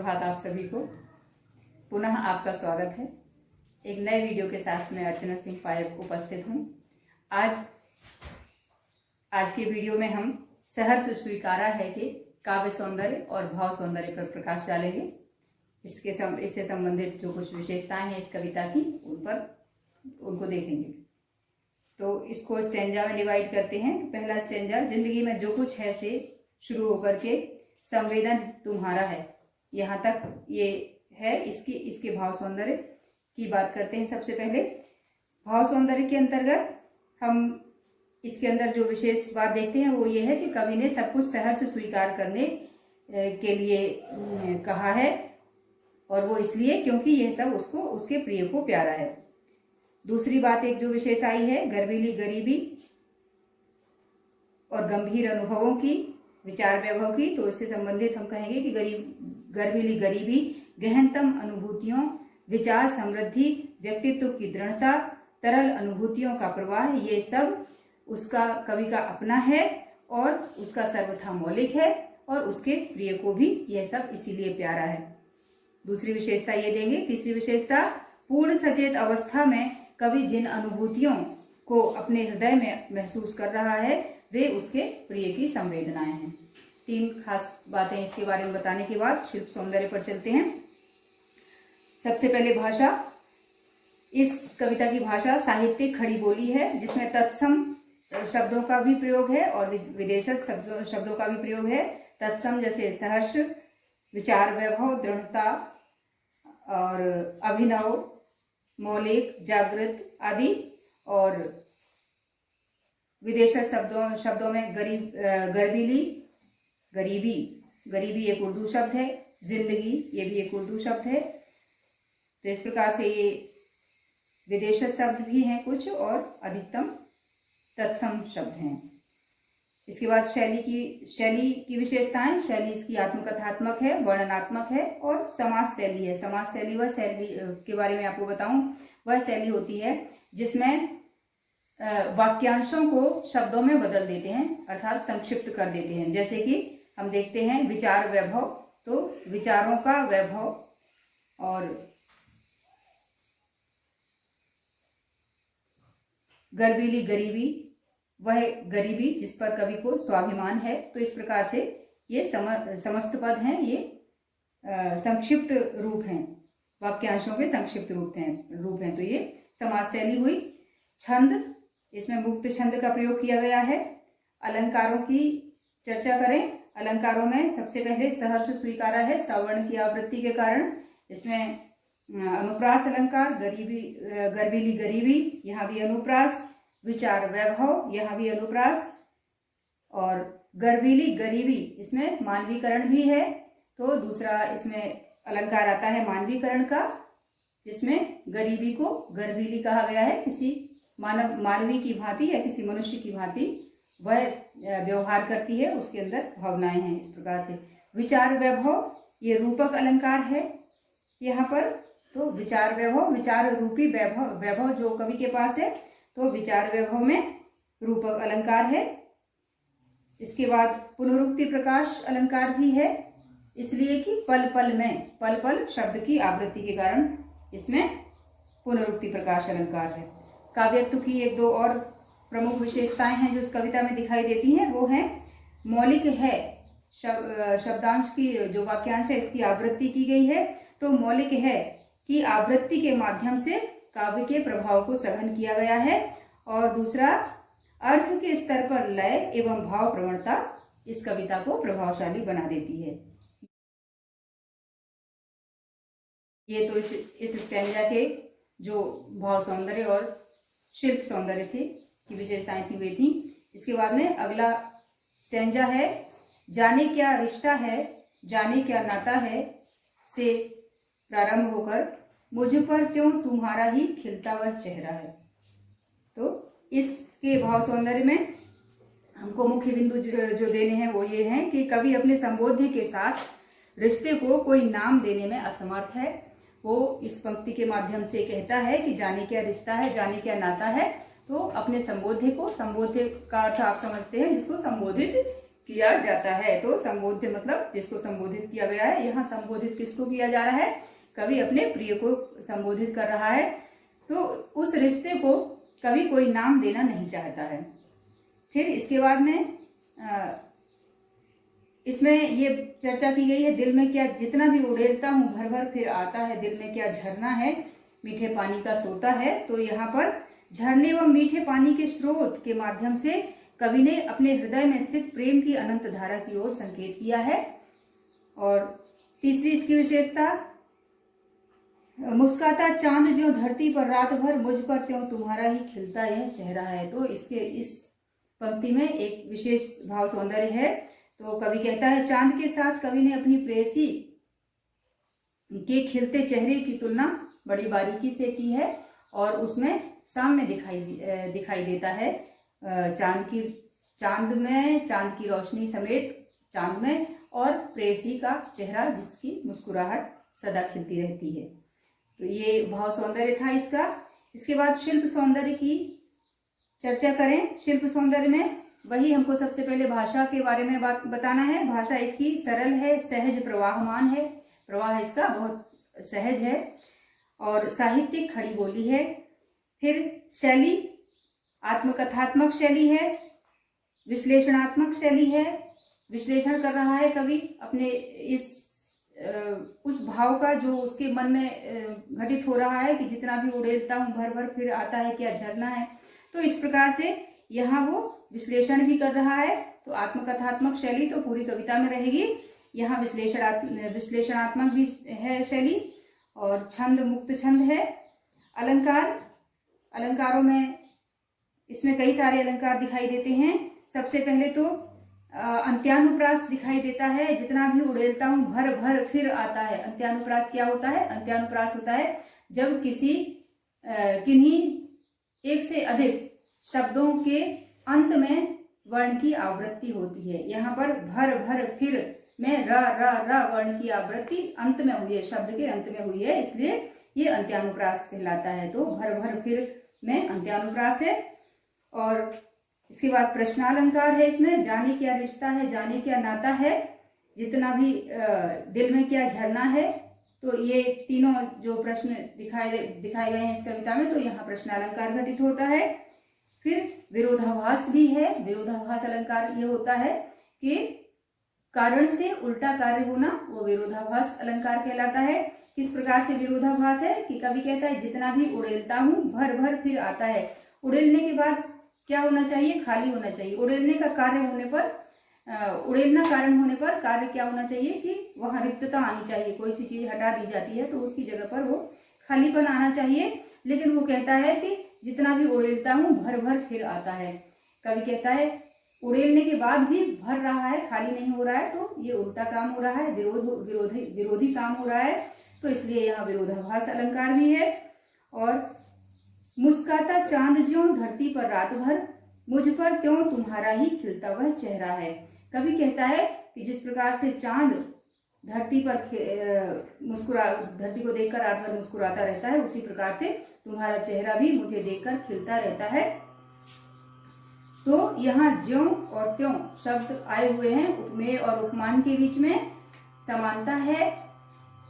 सुप्रभात आप सभी को। पुनः आपका स्वागत है। एक नए वीडियो के साथ मैं अर्चना सिंह पायक उपस्थित हूँ। आज के वीडियो में हम सहर्ष स्वीकारा है कि काव्य सौंदर्य और भाव सौंदर्य पर प्रकाश डालेंगे। इससे संबंधित जो कुछ विशेषताएं हैं इस कविता की उनको देखेंगे। तो इसको स्टेंजा में डिवाइड करते हैं। पहला स्टेंजा, जिंदगी में जो कुछ है से शुरू होकर के संवेदन तुम्हारा है, यहाँ तक ये है। इसके भाव सौंदर्य की बात करते हैं। सबसे पहले भाव सौंदर्य के अंतर्गत हम इसके अंदर जो विशेष बात देखते हैं वो ये है कि कवि ने सब कुछ सहर्ष स्वीकार करने के लिए कहा है, और वो इसलिए क्योंकि यह सब उसके प्रिय को प्यारा है। दूसरी बात एक जो विशेष आई है, गर्वीली गरीबी और गंभीर अनुभवों की, विचार वैभव की। तो इससे संबंधित हम कहेंगे कि गर्वीली गरीबी गहनतम अनुभूतियों, विचार समृद्धि, व्यक्तित्व की दृढ़ता, तरल अनुभूतियों का प्रवाह, ये सब उसका कवि का अपना है और उसका सर्वथा मौलिक है, और उसके प्रिय को भी यह सब इसीलिए प्यारा है। दूसरी विशेषता ये देंगे। तीसरी विशेषता, पूर्ण सचेत अवस्था में कवि जिन अनुभूतियों को अपने हृदय में महसूस कर रहा है वे उसके प्रिय की संवेदनाएं हैं। तीन खास बातें इसके बारे में बताने के बाद शिल्प सौंदर्य पर चलते हैं। सबसे पहले भाषा। इस कविता की भाषा साहित्यिक खड़ी बोली है, जिसमें तत्सम शब्दों का भी प्रयोग है और विदेशक शब्दों का भी प्रयोग है। तत्सम जैसे सहर्ष, विचार वैभव, दृढ़ता और अभिनव, मौलिक, जागृत आदि। और विदेशक शब्दों में गरीबी एक उर्दू शब्द है, जिंदगी ये भी एक उर्दू शब्द है। तो इस प्रकार से ये विदेशक शब्द भी हैं कुछ, और अधिकतम तत्सम शब्द हैं। इसके बाद शैली की विशेषताएं। शैली इसकी आत्मकथात्मक है, वर्णनात्मक है और समास शैली है। समास शैली वह शैली के बारे में आपको बताऊं, वह शैली होती है जिसमें वाक्यांशों को शब्दों में बदल देते हैं, अर्थात संक्षिप्त कर देते हैं। जैसे कि हम देखते हैं विचार वैभव, तो विचारों का वैभव, और गर्वीली गरीबी, वह गरीबी जिस पर कवि को स्वाभिमान है। तो इस प्रकार से ये समस्त पद हैं, ये संक्षिप्त रूप हैं, वाक्यांशों के संक्षिप्त रूप हैं। तो ये समास शैली हुई। छंद, इसमें मुक्त छंद का प्रयोग किया गया है। अलंकारों की चर्चा करें। अलंकारों में सबसे पहले सहर्ष स्वीकारा है, सवर्ण की आवृत्ति के कारण। इसमें अनुप्रास अलंकार, गर्वीली गरीबी, यहाँ भी अनुप्रास, विचार वैभव, यहाँ भी अनुप्रास, और गर्वीली गरीबी इसमें मानवीकरण भी है। तो दूसरा इसमें अलंकार आता है मानवीकरण का, जिसमें गरीबी को गर्वीली कहा गया है। किसी मानवी की भांति या किसी मनुष्य की भांति वह व्यवहार करती है, उसके अंदर भावनाएं हैं। इस प्रकार से विचार वैभव ये रूपक अलंकार है यहाँ पर। तो विचार वैभव, विचार रूपी वैभव जो कवि के पास है, तो विचार वैभव में रूपक अलंकार है। इसके बाद पुनरुक्ति प्रकाश अलंकार भी है, इसलिए कि पल पल शब्द की आवृत्ति के कारण इसमें पुनरुक्ति प्रकाश अलंकार है। काव्यत्व की एक दो और प्रमुख विशेषताएं हैं जो इस कविता में दिखाई देती हैं, वो है मौलिक है। शब्दांश की जो वाक्यांश है इसकी आवृत्ति की गई है, तो मौलिक है कि आवृत्ति के माध्यम से काव्य के प्रभाव को सघन किया गया है। और दूसरा, अर्थ के स्तर पर लय एवं भाव प्रवणता इस कविता को प्रभावशाली बना देती है। ये तो इस स्टैंजा के जो भाव सौंदर्य और शिल्प सौंदर्य थे की विशेषताएं थी वे थी। इसके बाद में अगला स्टैंजा है, जाने क्या रिश्ता है, जाने क्या नाता है से प्रारंभ होकर मुझ पर त्यों तुम्हारा ही खिलता वह चेहरा है। तो इसके भाव सौंदर्य में हमको मुख्य बिंदु जो देने हैं वो ये हैं कि कवि अपने संबोध्य के साथ रिश्ते को कोई नाम देने में असमर्थ है। वो इस पंक्ति के माध्यम से कहता है कि जाने क्या रिश्ता है, जाने क्या नाता है। तो अपने संबोध्य का अर्थ आप समझते हैं जिसको संबोधित किया जाता है। तो संबोध्य मतलब जिसको संबोधित किया गया है। यहाँ संबोधित किसको किया जा रहा है? कवि अपने प्रिय को संबोधित कर रहा है। तो उस रिश्ते को कवि कोई नाम देना नहीं चाहता है। फिर इसके बाद में इसमें ये चर्चा की गई है, दिल में क्या जितना भी उड़ेलता हूँ भर भर फिर आता है, दिल में क्या झरना है मीठे पानी का सोता है। तो यहाँ पर झरने व मीठे पानी के स्रोत के माध्यम से कवि ने अपने हृदय में स्थित प्रेम की अनंत धारा की ओर संकेत किया है। और तीसरी इसकी विशेषता, मुस्काता चांद जो धरती पर रात भर, मुझ पर त्यों तुम्हारा ही खिलता यह चेहरा है। तो इस पंक्ति में एक विशेष भाव सौंदर्य है। तो कवि कहता है, चांद के साथ कवि ने अपनी प्रेयसी के खिलते चेहरे की तुलना बड़ी बारीकी से की है और उसमें साम्य दिखाई देता है। चांद की रोशनी समेत चांद में और प्रेयसी का चेहरा जिसकी मुस्कुराहट सदा खिलती रहती है। तो ये भाव सौंदर्य था इसका। इसके बाद शिल्प सौंदर्य की चर्चा करें। शिल्प सौंदर्य में वही हमको सबसे पहले भाषा के बारे में बताना है। भाषा इसकी सरल है, सहज प्रवाहमान है, प्रवाह इसका बहुत सहज है और साहित्यिक खड़ी बोली है। फिर शैली आत्मकथात्मक शैली है, विश्लेषणात्मक शैली है। विश्लेषण कर रहा है कवि अपने उस भाव का जो उसके मन में घटित हो रहा है कि जितना भी उड़ेलता हूँ भर भर फिर आता है क्या झरना है। तो इस प्रकार से यहाँ वो विश्लेषण भी कर रहा है। तो आत्मकथात्मक शैली तो पूरी कविता में रहेगी। यहाँ विश्लेषणात्मक भी है शैली और छंद मुक्त छंद है। अलंकारों में इसमें कई सारे अलंकार दिखाई देते हैं। सबसे पहले तो अंत्यानुप्रास दिखाई देता है, जितना भी उड़ेलता हूँ भर भर फिर आता है। अंत्यानुप्रास क्या होता है? अंत्यानुप्रास होता है जब किन्हीं एक से अधिक शब्दों के अंत में वर्ण की आवृत्ति होती है। यहाँ पर भर भर फिर में र वर्ण की आवृत्ति अंत में हुई है, शब्द के अंत में हुई है, इसलिए ये अंत्यानुप्रास कहलाता है। तो भर भर फिर में अंत्यानुप्रास है। और इसके बाद प्रश्नालंकार है। इसमें जाने क्या रिश्ता है, जाने क्या नाता है, जितना भी दिल में क्या झरना है। तो ये तीनों जो प्रश्न दिखाए गए हैं इस कविता में, तो यहाँ प्रश्नालंकार घटित होता है। फिर विरोधाभास भी है। विरोधाभास अलंकार ये होता है कि कारण से उल्टा कार्य होना, वो विरोधाभास अलंकार कहलाता है। किस प्रकार से विरोधाभास है कि कवि कहता है जितना भी उड़ेलता हूँ भर भर फिर आता है। उड़ेलने के बाद क्या होना चाहिए? खाली होना चाहिए। उड़ेलने का कार्य होने पर, उड़ेलना कारण होने पर कार्य क्या होना चाहिए कि वहां रिक्तता आनी चाहिए। कोई सी चीज हटा दी जाती है तो उसकी जगह पर वो खालीपन आना चाहिए। लेकिन वो कहता है कि जितना भी उड़ेलता हूँ भर भर फिर आता है। कवि कहता है उड़ेलने के बाद भी भर रहा है, खाली नहीं हो रहा है, तो ये उल्टा काम हो रहा है, विरोधी काम हो रहा है। तो इसलिए यहाँ विरोधाभास अलंकार भी है। और मुस्काता चांद ज्यों धरती पर रात भर, मुझ पर त्यों तुम्हारा ही खिलता वह चेहरा है। कवि कहता है कि जिस प्रकार से चांद धरती को देखकर रात भर मुस्कुराता रहता है, उसी प्रकार से तुम्हारा चेहरा भी मुझे देखकर खिलता रहता है। तो यहाँ ज्यों और त्यों शब्द आए हुए हैं। उपमेय और उपमान के बीच में समानता है।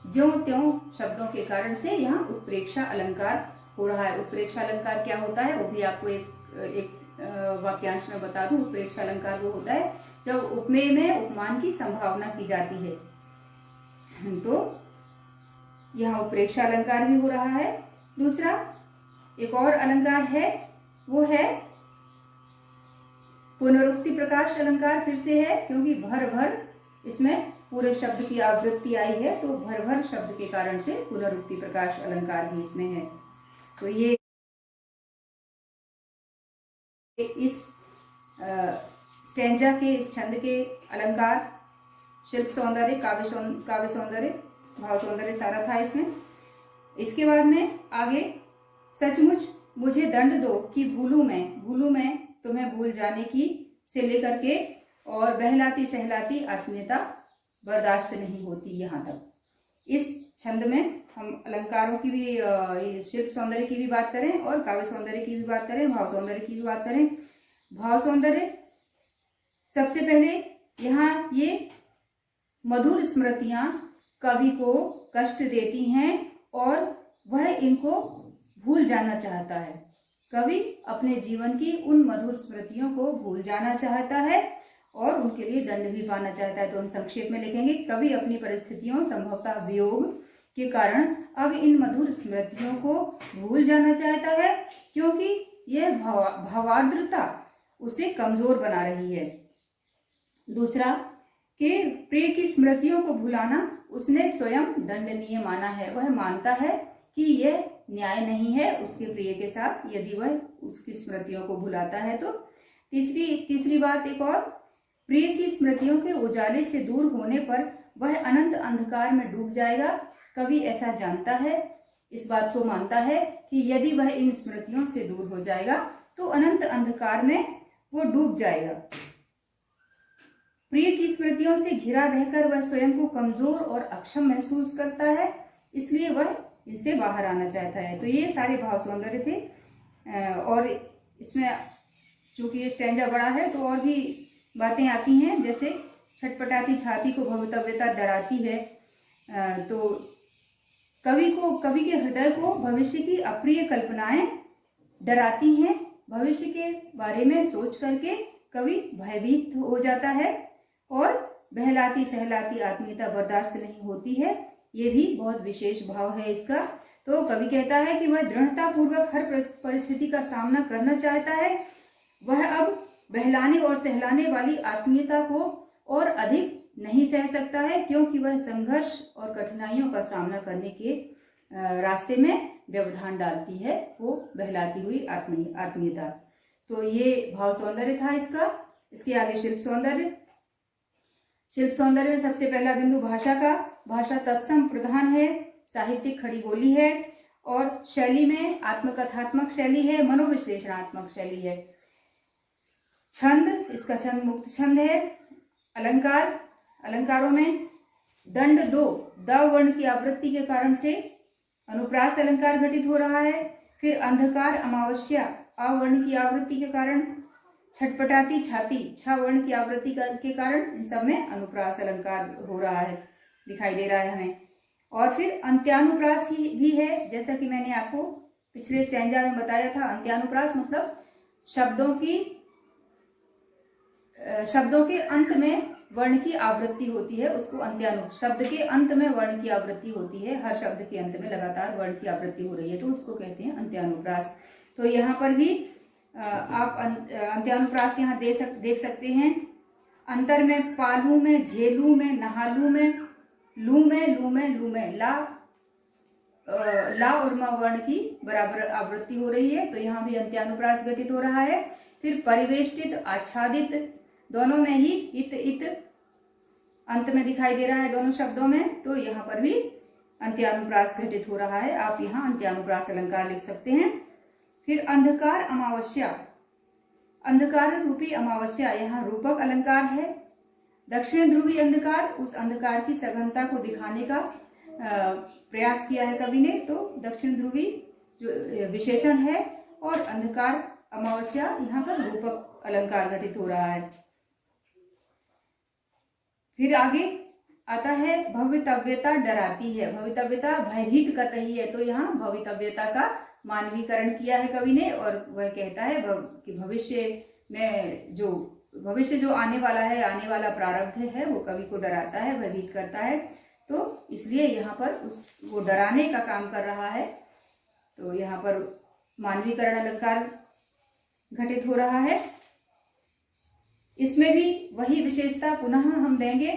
ज्यों त्यों शब्दों के कारण से यहाँ उत्प्रेक्षा अलंकार हो रहा है। उत्प्रेक्षा अलंकार क्या होता है वो भी आपको एक वाक्यांश में बता दूं। उत्प्रेक्षा अलंकार वो होता है जब उपमेय में उपमान की संभावना की जाती है। तो यहाँ उत्प्रेक्षा अलंकार भी हो रहा है। दूसरा एक और अलंकार है, वो है पुनरुक्ति प्रकाश अलंकार। फिर से है क्योंकि भर भर इसमें पूरे शब्द की आवृत्ति आई है, तो भर भर शब्द के कारण से पुनरुक्ति प्रकाश अलंकार भी इसमें है। तो ये इस स्टेंजा के, इस छंद के अलंकार, शिल्प सौंदर्य, काव्य सौंदर्य, भाव सौंदर्य सारा था इसमें। इसके बाद में आगे, सचमुच मुझे दंड दो कि भूलूं मैं तुम्हें भूल जाने की से लेकर के और बहलाती सहलाती आत्मीयता बर्दाश्त नहीं होती, यहाँ तक। इस छंद में हम अलंकारों की भी, शिल्प सौंदर्य की भी बात करें और काव्य सौंदर्य की भी बात करें, भाव सौंदर्य की भी बात करें। भाव सौंदर्य सबसे पहले यहाँ ये मधुर स्मृतियां कवि को कष्ट देती हैं और वह इनको भूल जाना चाहता है। कवि अपने जीवन की उन मधुर स्मृतियों को भूल जाना चाहता है और उनके लिए दंड भी पाना चाहता है। तो हम संक्षेप में लिखेंगे, कवि अपनी परिस्थितियों संभवतः वियोग के कारण अब इन मधुर स्मृतियों को भूल जाना चाहता है, क्योंकि यह भावार्द्रता उसे कमजोर बना रही है। दूसरा कि प्रिय की स्मृतियों को भुलाना उसने स्वयं दंडनीय माना है। वह मानता है कि यह न्याय नहीं है उसके प्रिय के साथ यदि वह उसकी स्मृतियों को भुलाता है। तो तीसरी बात एक और, प्रिय की स्मृतियों के उजाले से दूर होने पर वह अनंत अंधकार में डूब जाएगा। कवि ऐसा जानता है, इस बात को मानता है कि यदि वह इन स्मृतियों से दूर हो जाएगा तो अनंत अंधकार में वो डूब जाएगा। प्रिय की स्मृतियों से घिरा रहकर वह स्वयं को कमजोर और अक्षम महसूस करता है, इसलिए वह इनसे बाहर आना चाहता है। तो ये सारे भाव सौंदर्य थे और इसमें चूंकि ये स्टैंजा बड़ा है तो और भी बातें आती हैं, जैसे छटपटाती छाती को भवितव्यता डराती है। तो कवि के हृदय को भविष्य की अप्रिय कल्पनाएं डराती हैं। भविष्य के बारे में सोच करके कवि भयभीत हो जाता है और बहलाती सहलाती आत्मीयता बर्दाश्त नहीं होती है। ये भी बहुत विशेष भाव है इसका। तो कवि कहता है कि वह दृढ़ता पूर्वक हर परिस्थिति का सामना करना चाहता है। वह अब बहलाने और सहलाने वाली आत्मीयता को और अधिक नहीं सह सकता है, क्योंकि वह संघर्ष और कठिनाइयों का सामना करने के रास्ते में व्यवधान डालती है वो बहलाती हुई आत्मीयता। तो ये भाव सौंदर्य था इसका। इसके आगे शिल्प सौंदर्य। शिल्प सौंदर्य में सबसे पहला बिंदु भाषा का। भाषा तत्सम प्रधान है, साहित्यिक खड़ी बोली है और शैली में आत्मकथात्मक शैली है, मनोविश्लेषणात्मक शैली है। छंद, इसका छंद मुक्त छंद है। अलंकार, अलंकारों में दंड 2 द वर्ण की आवृत्ति के कारण से अनुप्रास अलंकार घटित हो रहा है। फिर अंधकार अमावस्या अवर्ण की आवृत्ति के कारण, छटपटाती छाती छ वर्ण की आवृत्ति के कारण इन सब में अनुप्रास अलंकार हो रहा है, दिखाई दे रहा है हमें। और फिर अंत्यानुप्रास भी है, जैसा कि मैंने आपको पिछले स्टैंजा में बताया था। अंत्यानुप्रास मतलब शब्दों के अंत में वर्ण की आवृत्ति होती है, उसको शब्द के अंत में वर्ण की आवृत्ति होती है। हर शब्द के अंत में लगातार वर्ण की आवृत्ति हो रही है तो उसको कहते हैं अंत्यानुप्रास। तो यहाँ पर भी आप अंत्यानुप्रास यहाँ देख सकते हैं। अंतर में पालू में, झेलू में, नहालू में, लू में, लू में, लू में ला और म वर्ण की बराबर आवृत्ति हो रही है, तो यहाँ भी अंत्यानुप्रास घटित हो रहा है। फिर परिवेष्टित, आच्छादित, दोनों में ही इत इत अंत में दिखाई दे रहा है दोनों शब्दों में, तो यहाँ पर भी अंत्यानुप्रास घटित हो रहा है। आप यहाँ अंत्यानुप्रास अलंकार लिख सकते हैं। फिर अंधकार अमावस्या, अंधकार रूपी अमावस्या यहाँ रूपक अलंकार है। दक्षिण ध्रुवी अंधकार, उस अंधकार की सघनता को दिखाने का प्रयास किया है कवि ने, तो दक्षिण ध्रुवी जो विशेषण है और अंधकार अमावस्या यहाँ पर रूपक अलंकार घटित हो रहा है। फिर आगे आता है भवितव्यता डराती है, भवितव्यता भयभीत कर रही है, तो यहाँ भवितव्यता का मानवीकरण किया है कवि ने और वह कहता है कि भविष्य जो आने वाला है, आने वाला प्रारब्ध है, वो कवि को डराता है, भयभीत करता है, तो इसलिए यहाँ पर वो डराने का काम कर रहा है। तो यहाँ पर मानवीकरण अलंकार घटित हो रहा है। इसमें भी वही विशेषता पुनः हम देंगे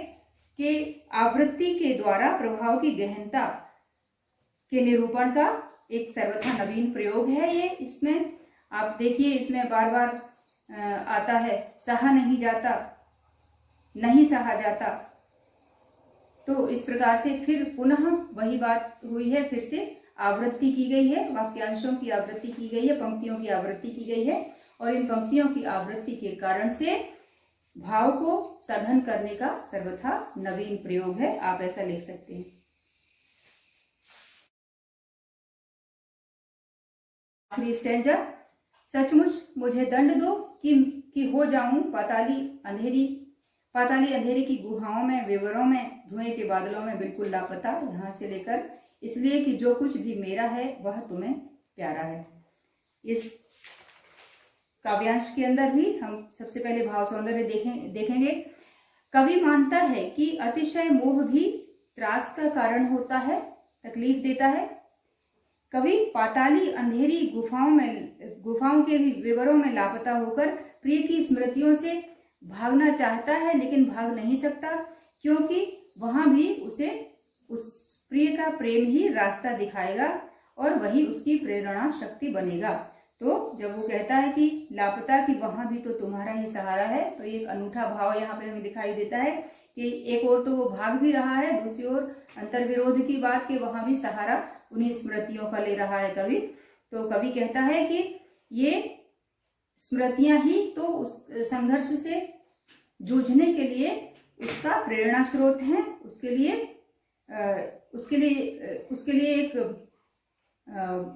कि आवृत्ति के द्वारा प्रभाव की गहनता के निरूपण का एक सर्वथा नवीन प्रयोग है ये। इसमें आप देखिए, इसमें बार बार आता है सहा नहीं जाता, नहीं सहा जाता, तो इस प्रकार से फिर पुनः वही बात हुई है, फिर से आवृत्ति की गई है, वाक्यांशों की आवृत्ति की गई है, पंक्तियों की आवृत्ति की गई है और इन पंक्तियों की आवृत्ति के कारण से भाव को सघन करने का सर्वथा नवीन प्रयोग है, आप ऐसा लिख सकते हैं। आखिरी स्टैंजा, सचमुच मुझे दंड दो कि हो जाऊं पाताली अंधेरी, पाताली अंधेरे की गुहाओं में, विवरों में, धुएं के बादलों में बिल्कुल लापता, यहाँ से लेकर इसलिए कि जो कुछ भी मेरा है वह तुम्हें प्यारा है। इस काव्यांश के अंदर भी हम सबसे पहले भाव सौंदर्य देखेंगे। कवि मानता है कि अतिशय मोह भी त्रास का कारण होता है, तकलीफ देता है। कवि पाताली अंधेरी गुफाओं के विवरों में लापता होकर प्रिय की स्मृतियों से भागना चाहता है, लेकिन भाग नहीं सकता, क्योंकि वहां भी उसे उस प्रिय का प्रेम ही रास्ता दिखाएगा और वही उसकी प्रेरणा शक्ति बनेगा। तो जब वो कहता है कि लापता, कि वहां भी तो तुम्हारा ही सहारा है, तो एक अनूठा भाव यहाँ पे हमें दिखाई देता है कि एक ओर तो वो भाग भी रहा है, दूसरी ओर अंतर्विरोध की बात कि वहां भी सहारा उन्हीं स्मृतियों का ले रहा है कवि। तो कवि कहता है कि ये स्मृतियां ही तो उस संघर्ष से जूझने के लिए उसका प्रेरणा स्रोत है, उसके लिए एक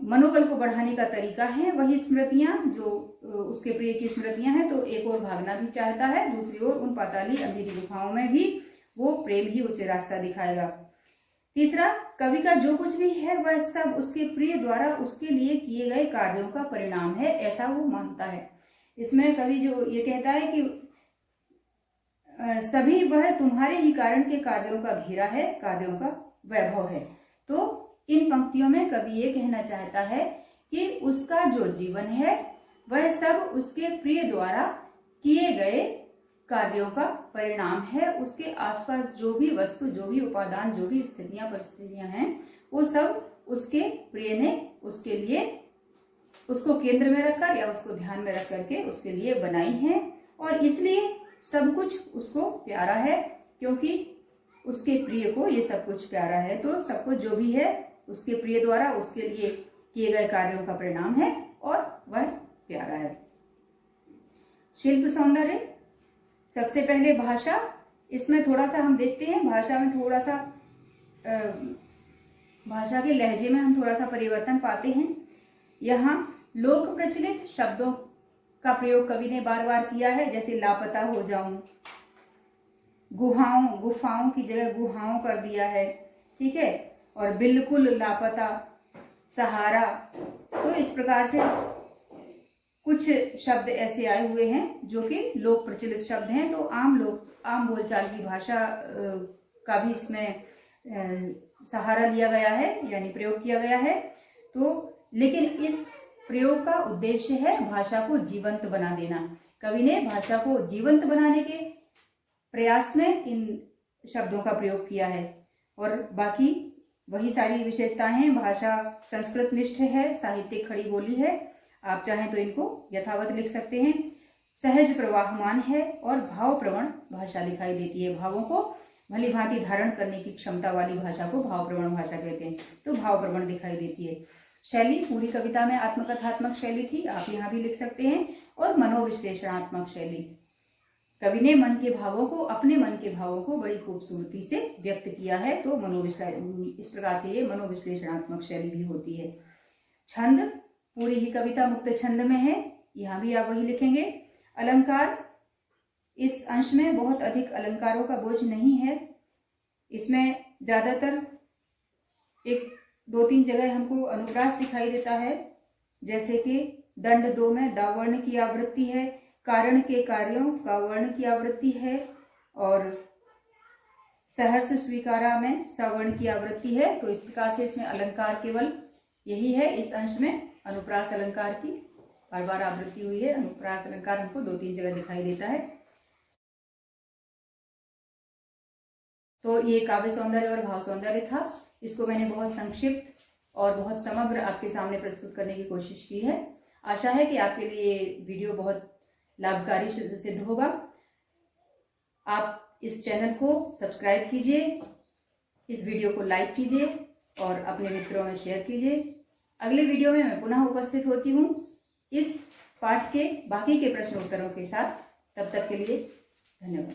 मनोबल को बढ़ाने का तरीका है। वही स्मृतियां जो उसके प्रिय की स्मृतियां हैं, तो एक ओर भागना भी चाहता है, दूसरी ओर उन पाताली अंधेरी गुफाओं में भी वो प्रेम ही उसे रास्ता दिखाएगा। तीसरा, कवि का जो कुछ भी है वह सब उसके प्रिय द्वारा उसके लिए किए गए कार्यों का परिणाम है, ऐसा वो मानता है। इसमें कवि जो ये कहता है कि सभी वह तुम्हारे ही कारण के कार्यों का घेरा है, कार्यों का वैभव है। तो इन पंक्तियों में कवि ये कहना चाहता है कि उसका जो जीवन है वह सब उसके प्रिय द्वारा किए गए कार्यों का परिणाम है। उसके आसपास जो भी वस्तु, जो भी उपादान, जो भी स्थितियां, परिस्थितियां हैं, वो सब उसके प्रिय ने उसके लिए, उसको केंद्र में रखकर या उसको ध्यान में रख करके उसके लिए बनाई हैं, और इसलिए सब कुछ उसको प्यारा है, क्योंकि उसके प्रिय को ये सब कुछ प्यारा है। तो सब कुछ जो भी है उसके प्रिय द्वारा उसके लिए किए गए कार्यों का परिणाम है और वह प्यारा है। शिल्प सौंदर्य, सबसे पहले भाषा, इसमें थोड़ा सा हम देखते हैं, भाषा में थोड़ा सा भाषा के लहजे में हम थोड़ा सा परिवर्तन पाते हैं। यहाँ लोक प्रचलित शब्दों का प्रयोग कवि ने बार बार किया है, जैसे लापता हो जाऊं, गुफाओं की जगह गुहाओं कर दिया है, ठीक है, और बिल्कुल लापता, सहारा। तो इस प्रकार से कुछ शब्द ऐसे आए हुए हैं जो कि लोक प्रचलित शब्द हैं। तो आम बोलचाल की भाषा का भी इसमें सहारा लिया गया है, यानी प्रयोग किया गया है। तो लेकिन इस प्रयोग का उद्देश्य है भाषा को जीवंत बना देना। कवि ने भाषा को जीवंत बनाने के प्रयास में इन शब्दों का प्रयोग किया है, और बाकी वही सारी विशेषताएं हैं। भाषा संस्कृत निष्ठ है, साहित्यिक खड़ी बोली है, आप चाहें तो इनको यथावत लिख सकते हैं। सहज प्रवाहमान है और भाव प्रवण भाषा दिखाई देती है। भावों को भली भांति धारण करने की क्षमता वाली भाषा को भाव प्रवण भाषा कहते हैं। तो भाव प्रवण दिखाई देती है। शैली, पूरी कविता में आत्मकथात्मक शैली थी, आप यहाँ भी लिख सकते हैं। और मनोविश्लेषणात्मक शैली, कवि ने मन के भावों को, अपने मन के भावों को बड़ी खूबसूरती से व्यक्त किया है। तो इस प्रकार से ये मनोविश्लेषणात्मक शैली भी होती है। छंद, पूरी ही कविता मुक्त छंद में है, यहाँ भी आप वही लिखेंगे। अलंकार, इस अंश में बहुत अधिक अलंकारों का बोझ नहीं है। इसमें ज्यादातर एक 2-3 जगह हमको अनुप्रास दिखाई देता है, जैसे कि दंड 2 में दा वर्ण की आवृत्ति है, कारण के कार्यों का वर्ण की आवृत्ति है, और सहर्ष स्वीकारा में सवर्ण की आवृत्ति है। तो इस प्रकार से इसमें अलंकार केवल यही है। इस अंश में अनुप्रास अलंकार की बार बार आवृत्ति हुई है। अनुप्रास अलंकार हमको 2-3 जगह दिखाई देता है। तो ये काव्य सौंदर्य और भाव सौंदर्य था। इसको मैंने बहुत संक्षिप्त और बहुत समग्र आपके सामने प्रस्तुत करने की कोशिश की है। आशा है कि आपके लिए ये वीडियो बहुत लाभकारी सिद्ध होगा। आप इस चैनल को सब्सक्राइब कीजिए, इस वीडियो को लाइक कीजिए और अपने मित्रों में शेयर कीजिए। अगले वीडियो में मैं पुनः उपस्थित होती हूँ इस पाठ के बाकी के प्रश्न उत्तरों के साथ। तब तक के लिए धन्यवाद।